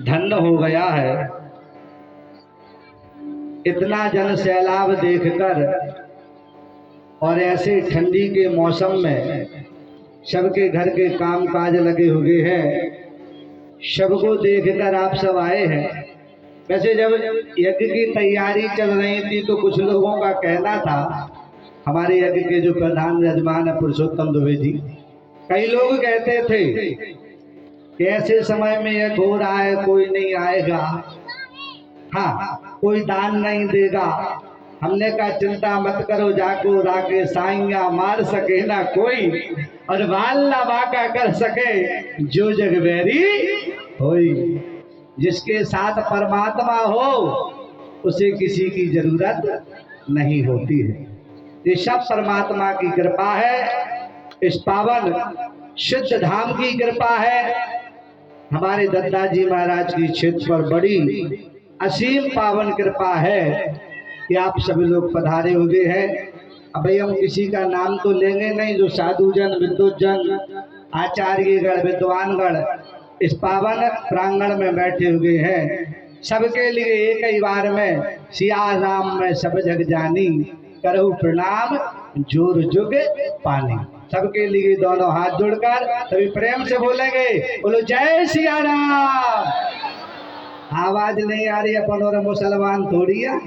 धन्य हो गया है। इतना जन सैलाब देखकर और ऐसे ठंडी के मौसम में सबके घर के काम काज लगे हुए हैं, सबको देखकर आप सब आए हैं। वैसे जब यज्ञ की तैयारी चल रही थी तो कुछ लोगों का कहना था, हमारे यज्ञ के जो प्रधान यजमान है पुरुषोत्तम दुबे जी, कई लोग कहते थे कि ऐसे समय में यज्ञ हो रहा है, कोई नहीं आएगा, हाँ कोई दान नहीं देगा। हमने कहा चिंता मत करो, जाको राके साइया मार सके ना कोई, और बाल ना बाका कर सके जो जग बैरी होई। जिसके साथ परमात्मा हो उसे किसी की जरूरत नहीं होती है। ये सब परमात्मा की कृपा है, इस पावन सिद्ध धाम की कृपा है। हमारे दत्ताजी महाराज की क्षेत्र पर बड़ी असीम पावन कृपा है कि आप सभी लोग पधारे हुए हैं। अब भाई हम किसी का नाम तो लेंगे नहीं, जो साधुजन विद्वजन आचार्यगण विद्वानगण इस पावन प्रांगण में बैठे हुए हैं, सबके लिए एक ही बार में सिया राम में सब जग जानी, करहु प्रणाम जोर जुग पानी। सबके लिए दोनों हाथ जोड़कर सभी प्रेम से बोलेंगे, बोलो जय सिया राम। आवाज नहीं आ रही, अपन और मुसलमान थोड़ी है,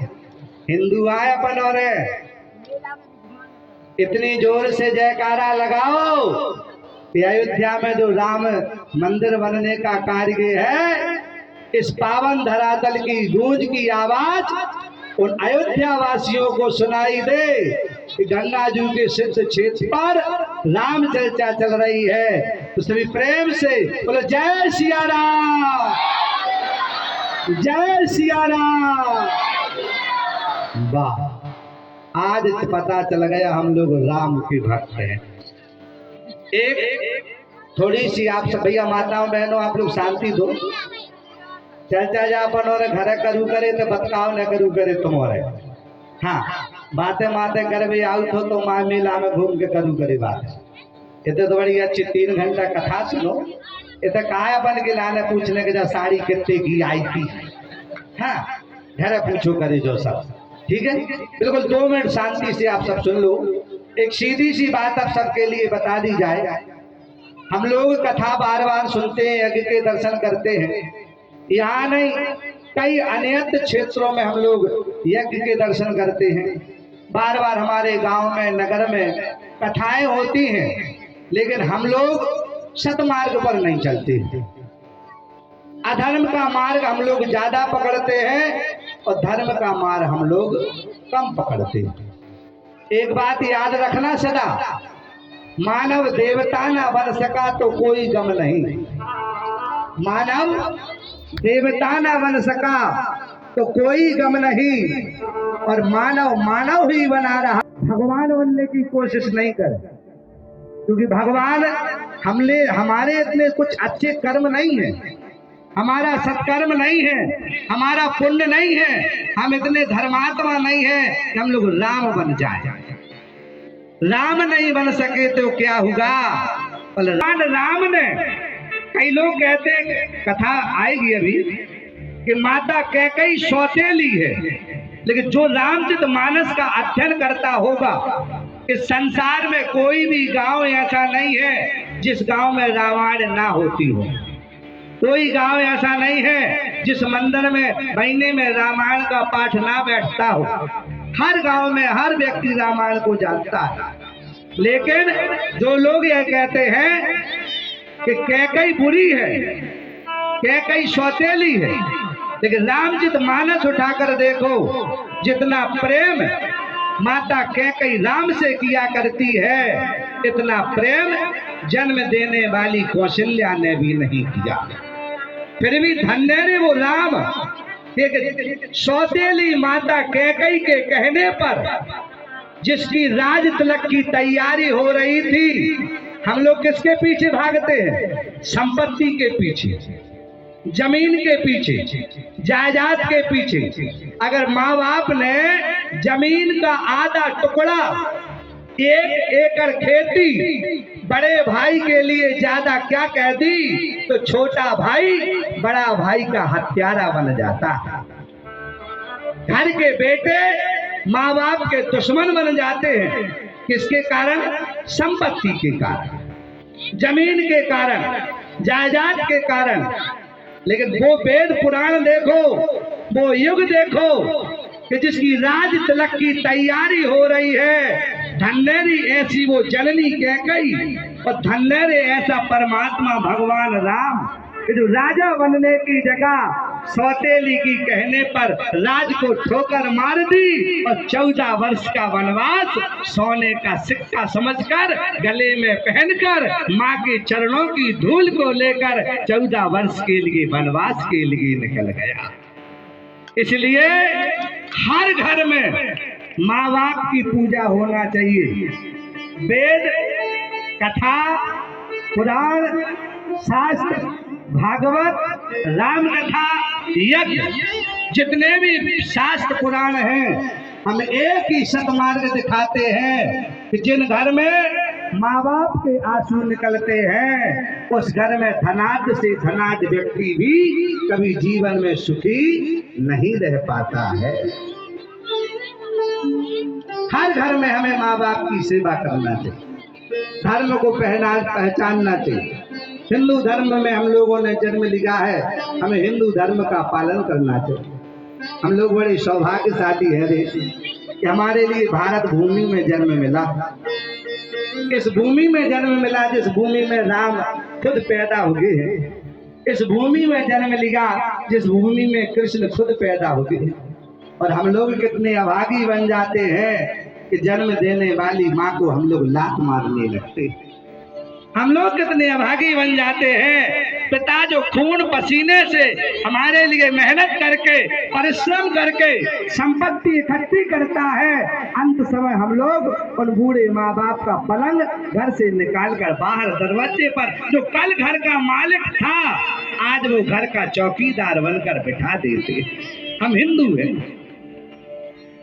हिंदू आए अपन और इतनी जोर से जयकारा लगाओ कि अयोध्या में जो राम मंदिर बनने का कार्य है, इस पावन धरातल की गूंज की आवाज उन अयोध्या वासियों को सुनाई दे कि गंगा जी के सिद्ध क्षेत्र पर राम चर्चा चल रही है। तो सभी प्रेम से बोलो जय सिया राम, जय सिया राम। वाह, आज पता चल गया हम लोग राम के भक्त हैं। एक थोड़ी सी आप सब भैया माताओं बहनों आप लोग शांति दो। चर्चा जा अपन और घर करू करे तो बतकाओ न करू करे तुम्हारे, हाँ बातें माते कर भी आउट हो तो माँ मेला में घूम के करू करे बात। इतने तो बड़ी अच्छी 3 घंटा कथा सुनो, इतने कहा अपन के लाने पूछने के जा साड़ी कितने की आई थी, हाँ घर पूछो करे जो सब ठीक है। बिल्कुल 2 मिनट शांति से आप सब सुन लो। एक सीधी सी बात आप सबके लिए बता दी जाए। हम लोग कथा बार बार सुनते हैं, यज्ञ के दर्शन करते हैं, यहाँ नहीं कई अन्यत्र क्षेत्रों में हम लोग यज्ञ के दर्शन करते हैं। बार बार हमारे गांव में नगर में कथाएं होती हैं, लेकिन हम लोग सतमार्ग पर नहीं चलते। अधर्म का मार्ग हम लोग ज्यादा पकड़ते हैं और धर्म का मार्ग हम लोग कम पकड़ते हैं। एक बात याद रखना सदा, मानव देवता ना बन सका तो कोई गम नहीं। मानव देवता ना बन सका तो कोई गम नहीं, और मानव मानव ही बना रहा, भगवान बनने की कोशिश नहीं करे। क्योंकि भगवान हमारे इतने कुछ अच्छे कर्म नहीं है, हमारा सत्कर्म नहीं है, हमारा पुण्य नहीं है, हम इतने धर्मात्मा नहीं है कि हम लोग राम बन जाए। राम नहीं बन सके तो क्या होगा? राम ने, कई लोग कहते हैं, कथा आएगी अभी, कि माता कैकेयी सौतेली है, लेकिन जो रामचरित मानस का अध्ययन करता होगा, इस संसार में कोई भी गांव ऐसा नहीं है जिस गांव में रामायण ना होती हो। कोई गांव ऐसा नहीं है जिस मंदिर में महीने में रामायण का पाठ ना बैठता हो। हर गांव में हर व्यक्ति रामायण को जानता है। लेकिन जो लोग यह कहते हैं कि कैकेयी बुरी है, कैकेयी सौतेली है, लेकिन रामचरित मानस उठाकर देखो, जितना प्रेम माता कैकेयी राम से किया करती है, इतना प्रेम जन्म देने वाली कौशल्या ने भी नहीं किया। फिर भी धन्य ने वो राम, एक सौतेली माता कैकेयी के कहने पर, जिसकी राज तिलक की तैयारी हो रही थी, हम लोग किसके पीछे भागते हैं? संपत्ति के पीछे, जमीन के पीछे, जायदाद के पीछे। अगर माँ बाप ने जमीन का आधा टुकड़ा एक एकड़ खेती बड़े भाई के लिए ज्यादा क्या कह दी तो छोटा भाई बड़ा भाई का हत्यारा बन जाता है। घर के बेटे माँ बाप के दुश्मन बन जाते हैं। किसके कारण? संपत्ति के कारण, जमीन के कारण, जायदाद के कारण। लेकिन वो वेद पुराण देखो, वो युग देखो कि जिसकी राज तिलक की तैयारी हो रही है। धन्यरी ऐसी वो जननी कैकेयी और धन्यरे ऐसा परमात्मा भगवान राम कि जो राजा बनने की जगह सौतेली की कहने पर राज को ठोकर मार दी और 14 वर्ष का वनवास सोने का सिक्का समझकर गले में पहनकर माँ के चरणों की धूल को लेकर 14 वर्ष के लिए वनवास के लिए निकल गया। इसलिए हर घर में माँ बाप की पूजा होना चाहिए। वेद, कथा, पुराण, शास्त्र, भागवत, राम कथा, यज्ञ, जितने भी शास्त्र पुराण हैं, हम एक ही सतमार्ग दिखाते हैं कि जिन घर में माँ बाप के आंसू निकलते हैं उस घर में धनाढ्य से धनाढ्य व्यक्ति भी कभी जीवन में सुखी नहीं रह पाता है। हर घर में हमें माँ बाप की सेवा करना चाहिए, धर्म को पहचानना चाहिए। हिंदू धर्म में हम लोगों ने जन्म लिया है, हमें हिंदू धर्म का पालन करना चाहिए। हम लोग बड़े सौभाग्यशाली हैं रे कि हमारे लिए भारत भूमि में जन्म मिला। इस भूमि में जन्म मिला जिस भूमि में राम खुद पैदा हुए हैं, इस भूमि में जन्म लिया जिस भूमि में कृष्ण खुद पैदा हुए। और हम लोग कितने अभागी बन जाते हैं कि जन्म देने वाली माँ को हम लोग लात मारने लगते हैं। हम लोग कितने अभागी बन जाते हैं। पिता जो खून पसीने से हमारे लिए मेहनत करके परिश्रम करके संपत्ति इकट्ठी करता है, अंत समय हम लोग उन बूढ़े माँ बाप का पलंग घर से निकाल कर बाहर दरवाजे पर जो कल घर का मालिक था आज वो घर का चौकीदार बनकर बिठा देते। हम हिंदू हैं।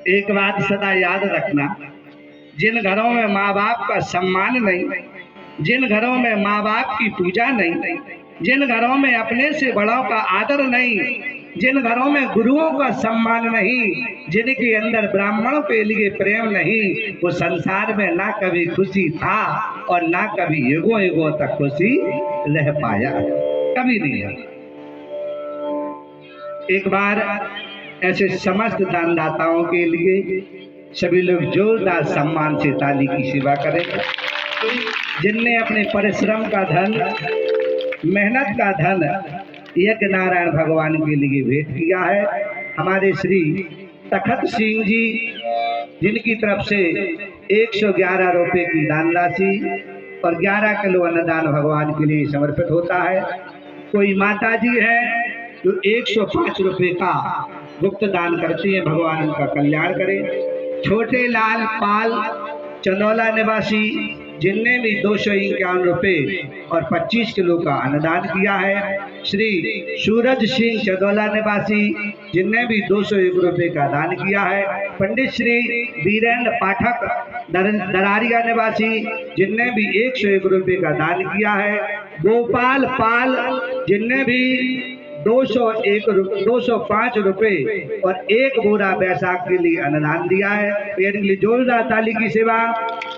एक बात सदा याद रखना, जिन घरों में माँ बाप का सम्मान नहीं, जिन घरों में माँ बाप की पूजा नहीं, जिन घरों में अपने से बड़ों का आदर नहीं, जिन घरों में गुरुओं का सम्मान नहीं, जिनके अंदर ब्राह्मणों के लिए प्रेम नहीं, वो संसार में ना कभी खुशी था और ना कभी युगों युगों तक खुशी रह पाया, कभी नहीं है। एक बार ऐसे समस्त दानदाताओं के लिए सभी लोग जोरदार सम्मान से ताली की सेवा करेंगे, जिनने अपने परिश्रम का धन, मेहनत का धन यज्ञ नारायण भगवान के लिए भेंट किया है। हमारे श्री तखत सिंह जी, जिनकी तरफ से 111 रुपये की दान राशि और 11 किलो अन्नदान भगवान के लिए समर्पित होता है। कोई माता जी है जो 105 रुपये का गुप्त दान करती है, भगवान उनका कल्याण करे। छोटे लाल पाल चंदौला निवासी, जिनने भी 251 रुपये और 25 किलो का अन्नदान किया है। श्री सूरज सिंह चंदौला निवासी, जिनने भी 201 रुपये का दान किया है। पंडित श्री वीरेंद्र पाठक दरारिया निवासी, जिनने भी 101 रुपये का दान किया है। गोपाल पाल, जिनने भी 205 रुपये और 1 बोरा बैसाख के लिए अन्नदान दिया है। इनके लिए जोरदार ताली की सेवा।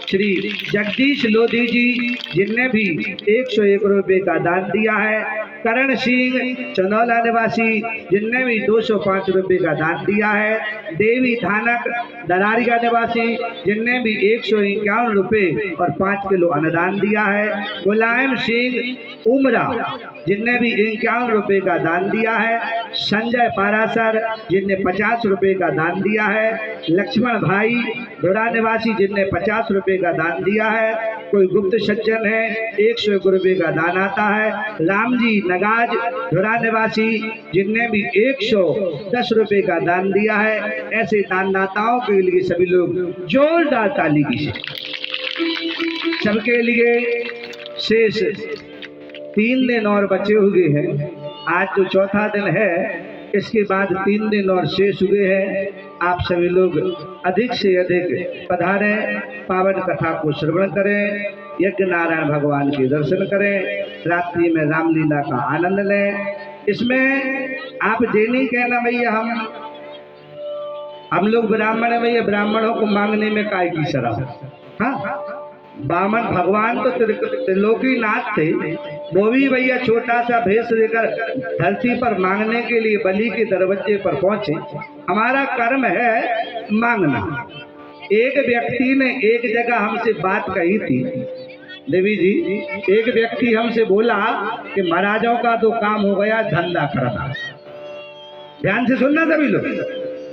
श्री जगदीश लोधी जी, जिनने भी 101 रुपये का दान दिया है। करण सिंह चंदौला निवासी, जिनने भी 205 रुपये का दान दिया है। देवी थानक दरारिया निवासी, जिनने भी 151 रुपये और 5 किलो अन्नदान दिया है। मुलायम सिंह उमरा, जिनने भी 51 रुपये का दान दिया है। संजय पारासर, जिनने 50 रुपये का दान दिया है। लक्ष्मण भाई धुरा निवासी, जिनने 50 रुपये का दान दिया है। कोई गुप्त सज्जन है, 101 रुपये का दान आता है। राम जी नगाज धुरा निवासी, जिनने भी 110 रुपये का दान दिया है। ऐसे दानदाताओं के लिए सभी लोग जोरदार ताली की सबके लिए। शेष 3 दिन और बचे हुए हैं। आज जो चौथा दिन है इसके बाद 3 दिन और शेष हुए हैं। आप सभी लोग अधिक से अधिक पधारें, पावन कथा को श्रवण करें, यज्ञ नारायण भगवान के दर्शन करें, रात्रि में रामलीला का आनंद लें। इसमें आप ये नहीं कहना भैया हम लोग ब्राह्मण है, भैया ब्राह्मणों को मांगने में काय की शराब। हाँ, बामन भगवान तो त्रिलोकी नाथ थे, वो भी भैया छोटा सा भेष लेकर धरती पर मांगने के लिए बलि के दरवाजे पर पहुंचे। हमारा कर्म है मांगना। एक व्यक्ति ने एक जगह हमसे बात कही थी, देवी जी, एक व्यक्ति हमसे बोला कि महाराजों का तो काम हो गया धंधा करना। ध्यान से सुनना सभी लोग।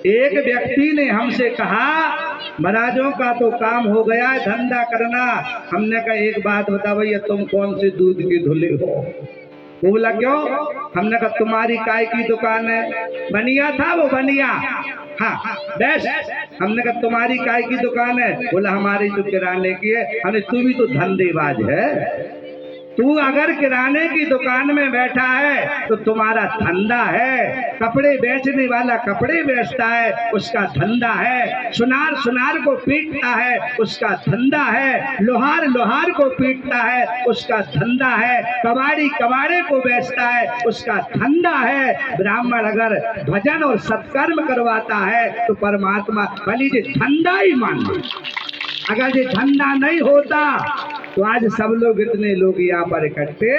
एक व्यक्ति ने हमसे कहा महाराजों का तो काम हो गया धंधा करना। हमने कहा एक बात बता भैया, तुम कौन से दूध की धुले हो? वो बोला क्यों? हमने कहा तुम्हारी काय की दुकान है? बनिया था वो, बनिया। हाँ बेस्ट। हमने कहा तुम्हारी काय की दुकान है? बोला हमारी तो किराने की है। हमने तू भी तो धंधेबाज है। तू अगर किराने की दुकान में बैठा है तो तुम्हारा धंधा है। कपड़े बेचने वाला कपड़े बेचता है, उसका धंधा है। सुनार सुनार को पीटता है, उसका धंधा है। लोहार लोहार को पीटता है, उसका धंधा है। कबाड़ी कबाड़े को बेचता है, उसका धंधा है। ब्राह्मण अगर भजन और सत्कर्म करवाता है तो परमात्मा भली जी धंधा ही मान लो। अगर ये धंधा नहीं होता तो आज सब लोग इतने लोग यहाँ पर इकट्ठे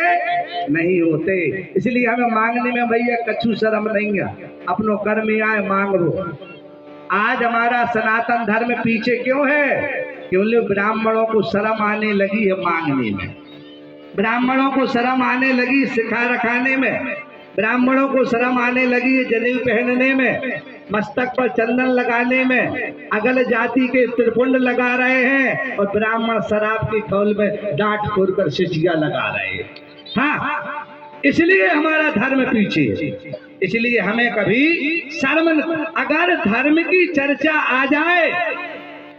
नहीं होते। इसलिए हमें मांगने में भैया कछु शर्म नहीं है। अपनो कर्म आए मांग लो। आज हमारा सनातन धर्म पीछे क्यों है? क्योंकि ब्राह्मणों को शर्म आने लगी है मांगने में, ब्राह्मणों को शर्म आने लगी सिखा रखाने में, ब्राह्मणों को शर्म आने लगी है जनेऊ पहनने में, मस्तक पर चंदन लगाने में। अगल जाति के त्रिपुंड लगा रहे हैं और ब्राह्मण शराब की खौल में डांट खोद कर शिशिया लगा रहे हैं। हाँ, इसलिए हमारा धर्म पीछे है। इसलिए हमें कभी शर्म, अगर धर्म की चर्चा आ जाए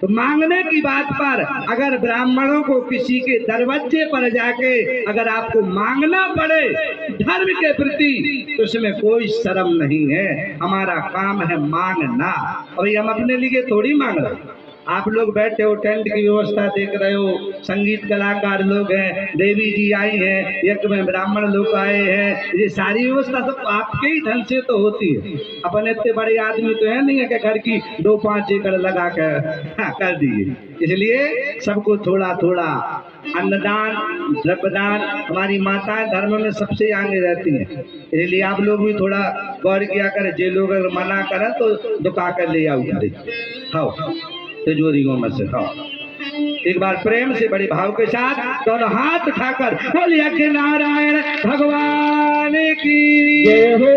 तो मांगने की बात पर, अगर ब्राह्मणों को किसी के दरवाजे पर जाके अगर आपको मांगना पड़े धर्म के प्रति तो उसमें कोई शर्म नहीं है। हमारा काम है मांगना। अभी हम अपने लिए थोड़ी मांग रहे। आप लोग बैठे हो, टेंट की व्यवस्था देख रहे हो, संगीत कलाकार लोग हैं, देवी जी आई हैं, यज्ञ में ब्राह्मण लोग आए हैं, ये सारी व्यवस्था सब आपके ही धन से तो होती है। अपन इतने बड़े आदमी तो है नहीं है कि घर की 2-5 एकड़ लगा कर कर दिए। इसलिए सबको थोड़ा थोड़ा अन्नदान द्रव्यदान, हमारी माताएं धर्म में सबसे आगे रहती हैं। इसलिए आप लोग भी थोड़ा गौर किया करें। जे लोग अगर मना करें तो दुका कर ले आओ घरे, खाओ तिजोरियों में से खाओ। एक बार प्रेम से बड़े भाव के साथ दोनों हाथ उठाकर बोलिए कि नारायण भगवान की जय हो।